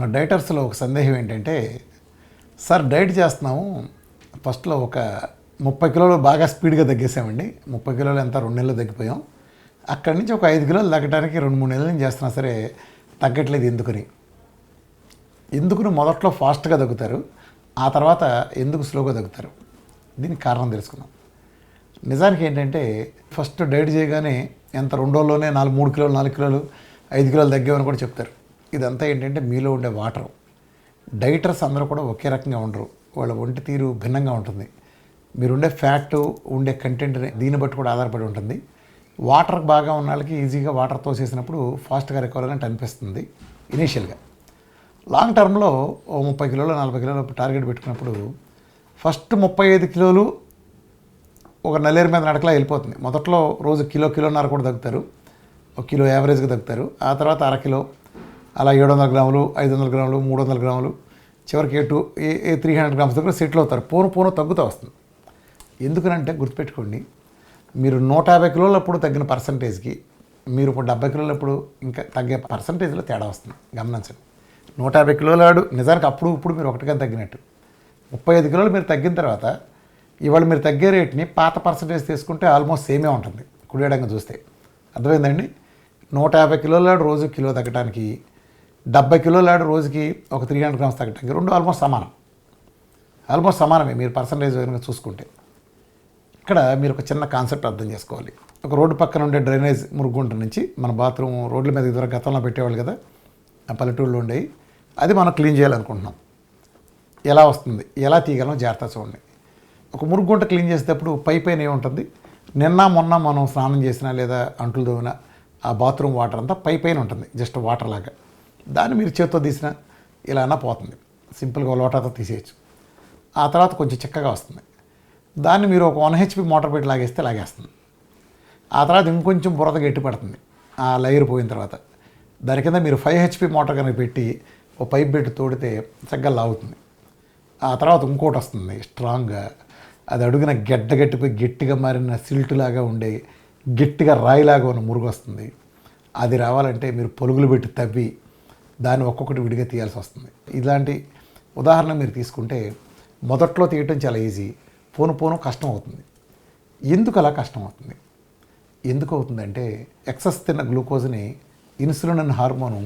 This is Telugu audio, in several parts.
మన డైటర్స్లో ఒక సందేహం ఏంటంటే, సార్ డైట్ చేస్తున్నాము, ఫస్ట్లో ఒక 30 కిలోలు బాగా స్పీడ్గా తగ్గేసామండి. 30 కిలోలు ఎంత 2 నెలలు తగ్గిపోయాం. అక్కడి నుంచి ఒక 5 కిలోలు తగ్గడానికి 2-3 నెలల నుంచి చేస్తున్నా సరే తగ్గట్లేదు. ఎందుకుని మొదట్లో ఫాస్ట్గా తగ్గుతారు, ఆ తర్వాత ఎందుకు స్లోగా తగ్గుతారు? దీనికి కారణం తెలుసుకుందాం. నిజానికి ఏంటంటే, ఫస్ట్ డైట్ చేయగానే ఎంత 2 రోజుల్లోనే 3 కిలోలు 4 కిలోలు 5 కిలోలు తగ్గామని కూడా చెప్తారు. ఇదంతా ఏంటంటే మీలో ఉండే వాటర్. డైటర్స్ అందరూ కూడా ఒకే రకంగా ఉండరు, వాళ్ళ ఒంటి తీరు భిన్నంగా ఉంటుంది. మీరుండే ఫ్యాట్ ఉండే కంటెంట్ దీన్ని బట్టి కూడా ఆధారపడి ఉంటుంది. వాటర్ బాగా ఉన్న వాళ్ళకి ఈజీగా వాటర్తో చేసినప్పుడు ఫాస్ట్గా రికవర్ అయినట్టు అనిపిస్తుంది ఇనీషియల్గా. లాంగ్ టర్మ్లో 30 కిలోలు 40 కిలోలు టార్గెట్ పెట్టుకున్నప్పుడు ఫస్ట్ 35 కిలోలు ఒక నల్లేరు మీద నడకలా వెళ్ళిపోతుంది. మొదట్లో రోజు కిలోన్నర కూడా తగ్గుతారు, 1 కిలో యావరేజ్గా తగ్గుతారు. ఆ తర్వాత 1/2 కిలో, అలా 700 గ్రాములు 500 గ్రాములు 300 గ్రాములు, చివరికి 300 గ్రామ్స్ దగ్గర సెటిల్ అవుతారు. పోను తగ్గుతూ వస్తుంది. ఎందుకనంటే గుర్తుపెట్టుకోండి, మీరు 150 కిలోలప్పుడు తగ్గిన పర్సంటేజ్కి మీరు ఇప్పుడు 70 కిలోలప్పుడు ఇంకా తగ్గే పర్సంటేజ్లో తేడా వస్తుంది. గమనించండి. 150 కిలోలాడు నిజానికి ఇప్పుడు మీరు ఒకటిగా తగ్గినట్టు. 35 కిలోలు మీరు తగ్గిన తర్వాత ఇవాళ మీరు తగ్గే రేట్ని పాత పర్సంటేజ్ తీసుకుంటే ఆల్మోస్ట్ సేమే ఉంటుంది కుడియడంగా చూస్తే. అర్థమైందండి? 150 కిలోలాడు రోజు కిలో తగ్గడానికి, 70 కిలోలాడు రోజుకి ఒక 300 గ్రామ్స్ తగ్గడానికి రెండు ఆల్మోస్ట్ సమానమే మీరు పర్సంటేజ్ కనుక చూసుకుంటే. ఇక్కడ మీరు ఒక చిన్న కాన్సెప్ట్ అర్థం చేసుకోవాలి. ఒక రోడ్డు పక్కన ఉండే డ్రైనేజ్ మురుగుంట నుంచి మన బాత్రూమ్ రోడ్ల మీద ఇదివర గతంలో పెట్టేవాళ్ళు కదా, ఆ పల్లెటూళ్ళు ఉండేవి, అది మనం క్లీన్ చేయాలనుకుంటున్నాం. ఎలా వస్తుంది, ఎలా తీయగలం జాగ్రత్త చూడండి. ఒక మురుగుంట క్లీన్ చేసేటప్పుడు పైన ఏముంటుంది, నిన్న మొన్న మనం స్నానం చేసినా లేదా అంట్లు తోమిన ఆ బాత్రూమ్ వాటర్ అంతా పైన ఉంటుంది, జస్ట్ వాటర్ లాగా. దాన్ని మీరు చేత్తో తీసినా ఇలా అన్నా పోతుంది, సింపుల్గా లోటాతో తీసేయచ్చు. ఆ తర్వాత కొంచెం చిక్కగా వస్తుంది. దాన్ని మీరు ఒక 1 HP మోటార్ పెట్టి లాగేస్తుంది. ఆ తర్వాత ఇంకొంచెం బురద గట్టి పడుతుంది ఆ లేయర్ పోయిన తర్వాత. దాని కింద మీరు 5 HP మోటార్ కనుక పెట్టి ఒక పైప్ పెట్టి తోడితే చక్కగా లాగుతుంది. ఆ తర్వాత ఇంకోటి వస్తుంది స్ట్రాంగ్గా, అది అడుగున గట్టిపోయి గట్టిగా మారిన సిల్టులాగా ఉండే గట్టిగా రాయిలాగా ఉన్న మురుగు వస్తుంది. అది రావాలంటే మీరు పొలుగులు పెట్టి తవ్వి దాన్ని ఒక్కొక్కటి విడిగా తీయాల్సి వస్తుంది. ఇలాంటి ఉదాహరణ మీరు తీసుకుంటే మొదట్లో తీయటం చాలా ఈజీ, పోను కష్టం అవుతుంది. ఎందుకు అలా కష్టం అవుతుంది? ఎందుకు అవుతుందంటే, ఎక్సెస్ తిన్న గ్లూకోజ్ని ఇన్సులిన్ అనే హార్మోను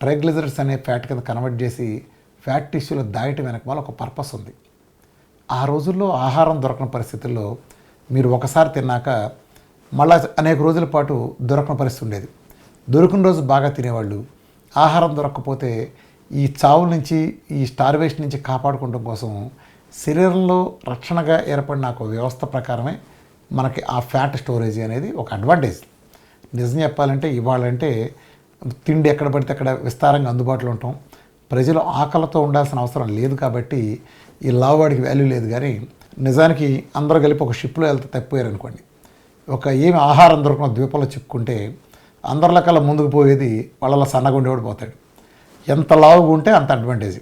ట్రైగ్లిజరైడ్స్ అనే ఫ్యాట్ కింద కన్వర్ట్ చేసి ఫ్యాట్ టిష్యూలో దాయటం వెనక ఒక పర్పస్ ఉంది. ఆ రోజుల్లో ఆహారం దొరకని పరిస్థితుల్లో మీరు ఒకసారి తిన్నాక మళ్ళా అనేక రోజుల పాటు దొరకని పరిస్థితి ఉండేది. దొరికిన రోజు బాగా తినేవాళ్ళు. ఆహారం దొరకకపోతే ఈ చావు నుంచి, ఈ స్టార్వేషన్ నుంచి కాపాడుకోవడం కోసం శరీరంలో రక్షణగా ఏర్పడిన ఒక వ్యవస్థ ప్రకారమే మనకి ఆ ఫ్యాట్ స్టోరేజ్ అనేది ఒక అడ్వాంటేజ్. నిజం చెప్పాలంటే ఇవాళంటే తిండి ఎక్కడ పడితే అక్కడ విస్తారంగా అందుబాటులో ఉంటాం. ప్రజలు ఆకలితో ఉండాల్సిన అవసరం లేదు కాబట్టి ఈ లావువాడికి వాల్యూ లేదు. కానీ నిజానికి అందరూ కలిపి ఒక షిప్లో వెళ్తే తప్పిపోయారు అనుకోండి. ఏమి ఆహారం దొరకన ద్వీపంలో చిక్కుకుంటే అందరికల్లా ముందుకు పోయేది వాళ్ళ సన్నగా ఉండేవాడు పోతాడు. ఎంత లావుగా ఉంటే అంత అడ్వాంటేజ్.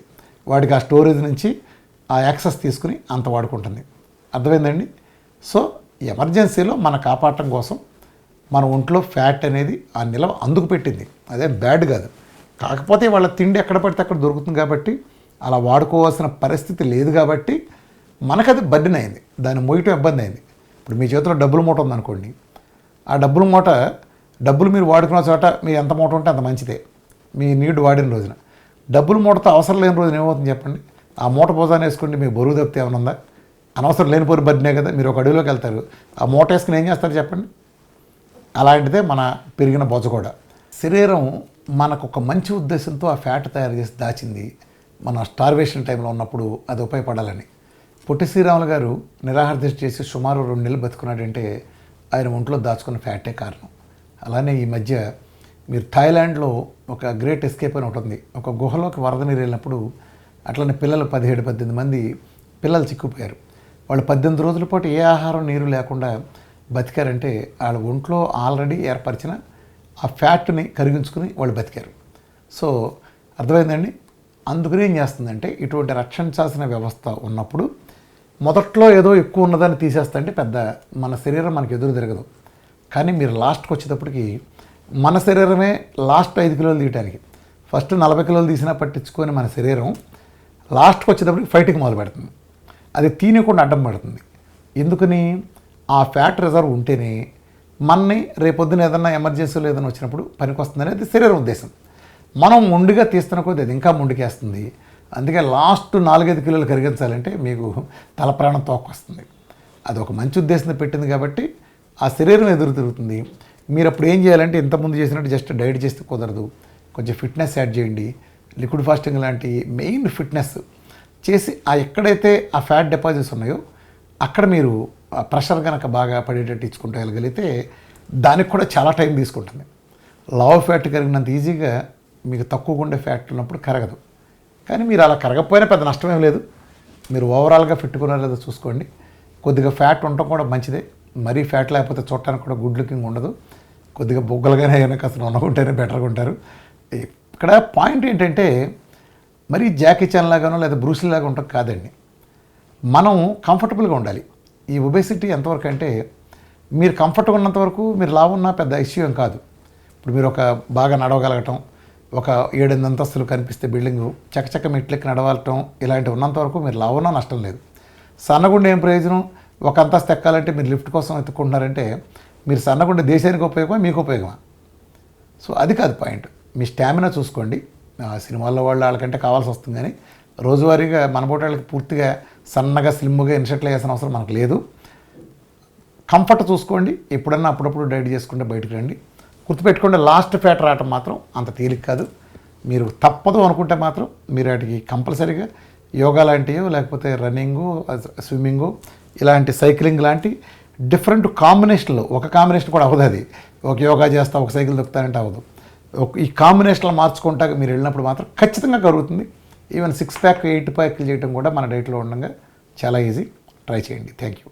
వాడికి ఆ స్టోరేజ్ నుంచి ఆ యాక్సెస్ తీసుకుని అంత వాడుకుంటుంది. అర్థమైందండి? సో ఎమర్జెన్సీలో మన కాపాడటం కోసం మన ఒంట్లో ఫ్యాట్ అనేది ఆ నిలవ అందుకు పెట్టింది, అదే బ్యాడ్ కాదు. కాకపోతే వాళ్ళ తిండి ఎక్కడ పడితే అక్కడ దొరుకుతుంది కాబట్టి అలా వాడుకోవాల్సిన పరిస్థితి లేదు కాబట్టి మనకది బర్డెన్ అయింది, దాన్ని మోయటం ఇబ్బంది అయింది. ఇప్పుడు మీ చేతిలో డబ్బుల మూట ఉందనుకోండి, ఆ డబ్బులు మీరు వాడుకున్న చోట మీరు ఎంత మూట ఉంటే అంత మంచిదే మీ నీడు వాడిన రోజున. డబ్బులు మూటతో అవసరం లేని రోజున ఏమవుతుంది చెప్పండి? ఆ మూట భోజనం వేసుకుంటే మీ బరువు తప్పితే ఏమైనా ఉందా? అనవసరం లేని పోరు బర్డెనే కదా. మీరు ఒక అడవిలోకి వెళ్తారు, ఆ మూట వేసుకుని ఏం చేస్తారు చెప్పండి? అలాంటిదే మన పెరిగిన బొజ్జ కూడా. శరీరం మనకు ఒక మంచి ఉద్దేశంతో ఆ ఫ్యాట్ తయారు చేసి దాచింది. మన స్టార్వేషన్ టైంలో ఉన్నప్పుడు అది ఉపయోగపడాలని. పొట్టి శ్రీరాములు గారు నిరాహార దీక్ష చేసి సుమారు 2 నెలలు బతుకున్నాడంటే ఆయన ఒంట్లో దాచుకున్న ఫ్యాటే కారణం. అలానే ఈ మధ్య మీరు థాయిలాండ్లో ఒక గ్రేట్ ఎస్కేప్ అని ఉంటుంది. ఒక గుహలోకి వరద నీరు వెళ్ళినప్పుడు అట్లనే పిల్లలు 17-18 మంది పిల్లలు చిక్కుపోయారు. వాళ్ళు 18 రోజుల పాటు ఏ ఆహారం నీరు లేకుండా బతికారంటే వాళ్ళ ఒంట్లో ఆల్రెడీ ఏర్పరిచిన ఆ ఫ్యాట్ని కరిగించుకుని వాళ్ళు బతికారు. సో అర్థమైందండి? అందుకని ఏం చేస్తుందంటే, ఇటువంటి రక్షించాల్సిన వ్యవస్థ ఉన్నప్పుడు మొదట్లో ఏదో ఎక్కువ ఉన్నదాన్ని తీసేస్తుంటే పెద్ద మన శరీరం మనకు ఎదురు తిరగదు. కానీ మీరు లాస్ట్కి వచ్చేటప్పటికి మన శరీరమే లాస్ట్ 5 కిలోలు తీయటానికి ఫస్ట్ 40 కిలోలు తీసినా పట్టించుకొని మన శరీరం లాస్ట్కి వచ్చేటప్పటికి ఫైటింగ్ మొదలు పెడుతుంది. అది తీయకుండా అడ్డం పడుతుంది. ఎందుకని? ఆ ఫ్యాట్ రిజర్వ్ ఉంటేనే మనని రేపొద్దున ఏదన్నా ఎమర్జెన్సీలో ఏదైనా వచ్చినప్పుడు పనికి అనేది శరీరం ఉద్దేశం. మనం మొండిగా తీస్తున్న కొద్దీ అది ఇంకా మొండికేస్తుంది. అందుకే లాస్ట్ 4-5 కిలోలు కరిగించాలంటే మీకు తల ప్రాణం తోకొస్తుంది. అది ఒక మంచి ఉద్దేశంతో పెట్టింది కాబట్టి ఆ శరీరం ఎదురు తిరుగుతుంది. మీరు అప్పుడు ఏం చేయాలంటే ఇంతకుముందు చేసినట్టు జస్ట్ డైట్ చేస్తే కుదరదు. కొంచెం ఫిట్నెస్ యాడ్ చేయండి. లిక్విడ్ ఫాస్టింగ్ లాంటి మెయిన్ ఫిట్నెస్ చేసి ఆ ఎక్కడైతే ఆ ఫ్యాట్ డిపాజిట్స్ ఉన్నాయో అక్కడ మీరు ప్రెషర్ కనుక బాగా పడేటట్టు ఇచ్చుకుంటూ వెళ్ళగలిగితే దానికి కూడా చాలా టైం తీసుకుంటుంది. లావ్ ఫ్యాట్ కరిగినంత ఈజీగా మీకు తక్కువగా ఉండే ఫ్యాట్ ఉన్నప్పుడు కరగదు. కానీ మీరు అలా కరగకపోయినా పెద్ద నష్టమేం లేదు. మీరు ఓవరాల్గా ఫిట్టుకున్నారో లేదో చూసుకోండి. కొద్దిగా ఫ్యాట్ ఉండటం కూడా మంచిదే. మరీ ఫ్యాట్ లేకపోతే చూడటానికి కూడా గుడ్ లుకింగ్ ఉండదు. కొద్దిగా బొగ్గలుగానే అయినా కాస్త ఉన్నకుంటేనే బెటర్గా ఉంటారు. ఇక్కడ పాయింట్ ఏంటంటే మరీ జాకీ చాన్ లాగానో లేదా బ్రూస్లీ లాగా ఉండటం కాదండి. మనం కంఫర్టబుల్గా ఉండాలి. ఈ ఒబేసిటీ ఎంతవరకు అంటే మీరు కంఫర్ట్గా ఉన్నంత వరకు మీరు లావు ఉన్నా పెద్ద ఇష్యూ ఏం కాదు. ఇప్పుడు మీరు ఒక బాగా నడవగలగటం, ఒక 7-8 అంతస్తులు కనిపిస్తే బిల్డింగు చకచక మెట్లెక్కి నడవటం ఇలాంటివి ఉన్నంత వరకు మీరు లావు ఉన్నా నష్టం లేదు. సన్నగుండే ఏం ప్రయోజనం? ఒక అంతస్తు ఎక్కాలంటే మీరు లిఫ్ట్ కోసం ఎత్తుకుంటున్నారంటే మీరు సన్నగుండే దేశానికి ఉపయోగమా మీకు ఉపయోగమా? సో అది కాదు పాయింట్. మీ స్టామినా చూసుకోండి. సినిమాల్లో వాళ్ళకంటే కావాల్సి వస్తుంది, కానీ రోజువారీగా మన వాళ్ళకి పూర్తిగా సన్నగా స్లిమ్గా ఇన్షర్ట్లు వేయాల్సిన అవసరం మనకు లేదు. కంఫర్ట్ చూసుకోండి. ఎప్పుడన్నా అప్పుడప్పుడు డైట్ చేసుకుంటే బయటకు రండి. గుర్తుపెట్టుకోండి, లాస్ట్ ఫ్యాట్ రావటం మాత్రం అంత తేలిక కాదు. మీరు తప్పదు అనుకుంటే మాత్రం మీరు వాటికి కంపల్సరీగా యోగా లాంటివో లేకపోతే రన్నింగు, స్విమ్మింగు, ఇలాంటి సైక్లింగ్ లాంటి డిఫరెంట్ కాంబినేషన్లో, ఒక కాంబినేషన్ కూడా అవ్వదు. అది ఒక యోగా చేస్తా ఒక సైకిల్ దొక్కుతానంటే అవ్వదు. ఈ కాంబినేషన్లో మార్చుకుంటా మీరు వెళ్ళినప్పుడు మాత్రం ఖచ్చితంగా కరుగుతుంది. ఈవెన్ 6 ప్యాక్ 8 ప్యాక్లు చేయడం కూడా మన డైట్లో ఉండగా చాలా ఈజీ. ట్రై చేయండి. Thank you.